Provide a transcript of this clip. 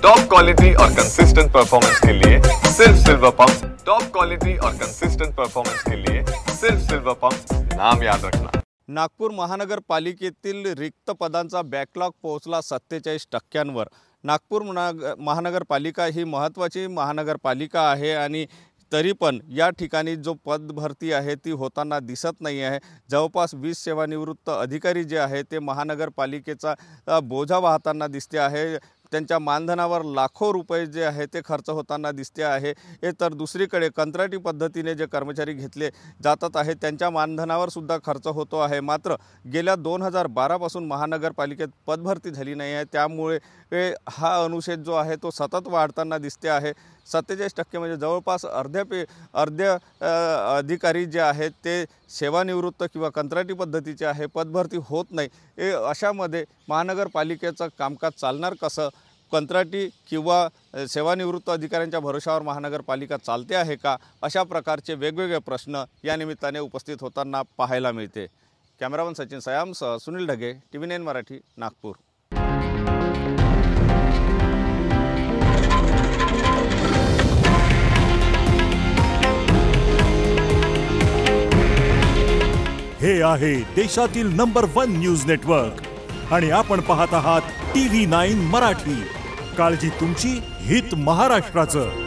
Top quality और consistent performance के लिए सिर्फ सिल्वर पंप्स। टॉप क्वालिटी और कंसिस्टेंट परफॉर्मेंस के लिए सिर्फ सिल्वर पंप्स, नाम याद रखना। नागपूर महानगरपालिकेतील रिक्त पदांचा बॅकलॉग पोहोचला 47%वर। नागपूर महानगरपालिका ही महत्त्वाची महानगरपालिका आहे आणि तरी पण या ठिकाणी जो पद भरती आहे ती होताना दिसत नाही आहे। जवळपास 20 सेवानिवृत्त अधिकारी जे आहे ते महानगरपालिकेचा बोझा वाहताना दिसते आहे। त्यांच्या मानधनावर लाखो रुपये जे आहे ते खर्च होताना दिसते आहे। हे तर दुसरीकडे कंत्राटी पद्धतीने जे कर्मचारी घेतले जातात आहे त्यांच्या मानधनावर सुद्धा खर्च होतो आहे। मात्र गेल्या 2012 पासून महानगरपालिकेत पदभरती झाली नाही आहे, त्यामुळे हा अनुच्छेद जो आहे तो सतत वाढताना दिसते आहे। 47% म्हणजे जवळपास अर्धे अधिकारी जे आहेत ते सेवानिवृत्त किंवा कंत्राटी पद्धतीचे आहे, पदभरती होत नाही। अशामध्ये महानगरपालिकेचं कामकाज चालणार कसं? कंत्राटी किंवा सेवानिवृत्त अधिकाऱ्यांच्या भरोशावर महानगरपालिका चालते आहे का? अशा प्रकारचे वेगवेगळे प्रश्न या निमित्ताने उपस्थित होताना पाहायला मिळते। कॅमेरामन सचिन सयामसह सुनील ढगे, TV9 मराठी, नागपूर। हे आहे देशातील नंबर 1 न्यूज नेटवर्क आणि आपण पाहत आहात TV9 मराठी। काळजी तुमची, हित महाराष्ट्राचं।